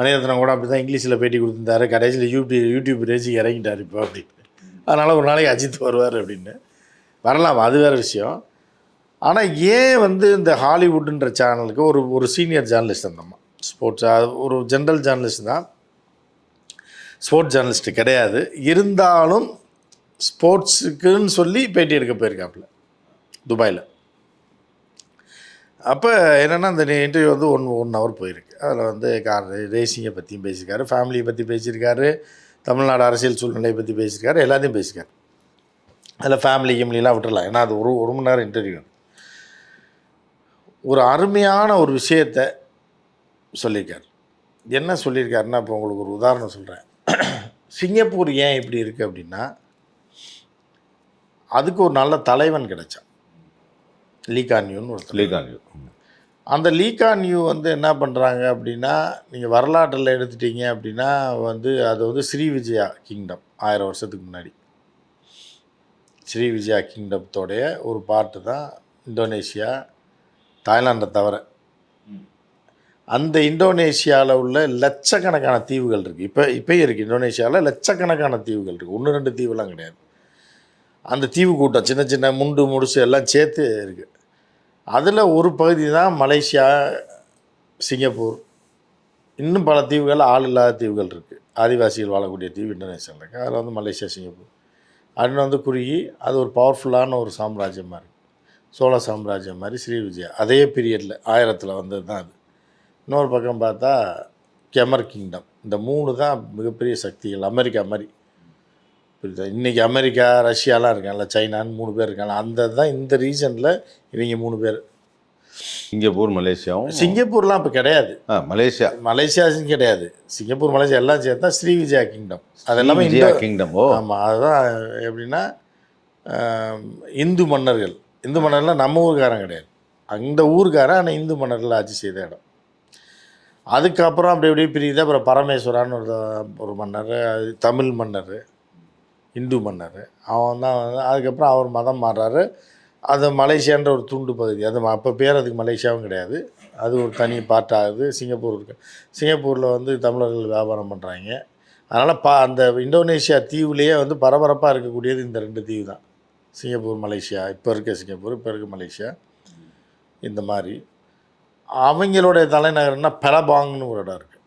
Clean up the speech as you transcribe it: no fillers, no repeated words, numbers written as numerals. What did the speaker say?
மணிரத்னம் கூட அப்படி தான் இங்கிலீஷில் பேட்டி கொடுத்துருந்தாரு. கடைசியில் யூடியூப் ரேஞ்சுக்கு இறங்கிட்டார் இப்போ அப்படின்னு. அதனால் ஒரு நாளைக்கு அஜித் வருவார் அப்படின்னு. வரலாம், அது வேறு விஷயம். ஆனால் ஏன் வந்து இந்த ஹாலிவுட்டுன்ற சேனலுக்கு ஒரு சீனியர் ஜேர்னலிஸ்ட் அந்தம்மா, ஸ்போர்ட்ஸ் ஒரு ஜென்ரல் ஜேர்னலிஸ்ட் தான், ஸ்போர்ட்ஸ் ஜேர்னலிஸ்ட்டு கிடையாது. இருந்தாலும் ஸ்போர்ட்ஸுக்குன்னு சொல்லி பேட்டி எடுக்க போயிருக்காப்புல துபாயில். அப்போ என்னென்னா அந்த இன்டர்வியூ வந்து ஒன் ஹவர் போயிருக்கு. அதில் வந்து கார் ரேசிங்கை பற்றியும் பேசியிருக்காரு, ஃபேமிலியை பற்றி பேசியிருக்காரு, தமிழ்நாடு அரசியல் சூழ்நிலையை பற்றி பேசியிருக்காரு, எல்லாத்தையும் பேசியிருக்காரு. அதில் ஃபேமிலி கிம்லிலாம் விட்டுடலாம், ஏன்னா அது ஒரு மணி நேரம் இன்டர்வியூ. ஒரு அருமையான ஒரு விஷயத்தை சொல்லியிருக்கார். என்ன சொல்லியிருக்காருன்னா, இப்போ உங்களுக்கு ஒரு உதாரணம் சொல்கிறேன். சிங்கப்பூர் ஏன் இப்படி இருக்குது அப்படின்னா, அதுக்கு ஒரு நல்ல தலைவன் கிடைச்சான், லீ குவான் யூன்னு ஒருத்தர். Lee Kuan Yew. அந்த லீ குவான் யூ வந்து என்ன பண்ணுறாங்க அப்படின்னா, நீங்கள் வரலாற்றில் எடுத்துட்டீங்க அப்படின்னா வந்து அது வந்து ஸ்ரீவிஜயா கிங்டம் 1000 வருஷத்துக்கு முன்னாடி ஸ்ரீவிஜயா கிங்டத்தோடைய ஒரு பார்ட்டு தான் இந்தோனேஷியா, தாய்லாண்டை தவிர. அந்த இந்தோனேஷியாவில் உள்ள லட்சக்கணக்கான தீவுகள் இருக்குது. இப்போயும் இருக்குது. இந்தோனேஷியாவில் லட்சக்கணக்கான தீவுகள் இருக்குது, 1-2 தீவுலாம் கிடையாது. அந்த தீவு கூட்டம் சின்ன சின்ன முடிச்சு எல்லாம் சேர்த்து இருக்குது. அதில் ஒரு பகுதி தான் மலேசியா, சிங்கப்பூர், இன்னும் பல தீவுகள் ஆள் இல்லாத தீவுகள் இருக்குது. ஆதிவாசிகள் வாழக்கூடிய தீவு இந்தோனேஷியாவில் இருக்குது. அதில் வந்து மலேசியா, சிங்கப்பூர் அப்படின்னு வந்து குறுகி அது ஒரு பவர்ஃபுல்லான ஒரு சாம்ராஜ்யமாக இருக்குது. சோழ சாம்ராஜ்யம் மாதிரி ஸ்ரீவிஜயா அதே பீரியடில் 1000 வந்தது தான் அது. இன்னொரு பக்கம் பார்த்தா கெமர் கிங்டம். இந்த 3 தான் மிகப்பெரிய சக்திகள், அமெரிக்கா மாதிரி. புரியுதா? இன்றைக்கி அமெரிக்கா, ரஷ்யாலாம் இருக்காங்கல்ல, சைனான்னு 3 பேர் இருக்காங்க. அந்த தான் இந்த ரீஜனில் இவங்க 3 பேர். சிங்கப்பூர், மலேசியாவும். சிங்கப்பூர்லாம் இப்போ கிடையாது, மலேசியாவும் கிடையாது. சிங்கப்பூர், மலேசியா எல்லாம் சேர்த்தா ஸ்ரீவிஜயா கிங்டம். அது எல்லாமே இந்தியா கிங்டம். ஆமாம், அதுதான் எப்படின்னா இந்து மன்னர்கள். இந்து மன்னர்லாம் நம்ம ஊருக்காரன் கிடையாது, அந்த ஊருக்காரன். ஆனால் இந்து மன்னர்கள் ஆட்சி செய்த இடம். அதுக்கப்புறம் அப்படி அப்படியே பிரியுது. அப்புறம் பரமேஸ்வரான்னு ஒரு மன்னர், தமிழ் மன்னர், இந்து மன்னர். அவன் தான் வந்து அதுக்கப்புறம் அவர் மதம் மாறுறாரு. அது மலேசியான்ற ஒரு துண்டு பகுதி. அது அப்போ பேர் அதுக்கு மலேசியாவும் கிடையாது, அது ஒரு தனி பார்ட் ஆகுது. சிங்கப்பூர் இருக்குது. சிங்கப்பூரில் வந்து தமிழர்கள் வியாபாரம் பண்ணுறாங்க. அதனால் அந்த இந்தோனேஷியா தீவுலேயே வந்து பரபரப்பாக இருக்கக்கூடியது இந்த 2 தீவு தான், சிங்கப்பூர், மலேசியா. இப்போ இருக்க சிங்கப்பூர், இப்போ இருக்க மலேசியா. இந்த மாதிரி அவங்களுடைய தலைநகர்னா பெலபாங்னு ஒரு இடம் இருக்குது.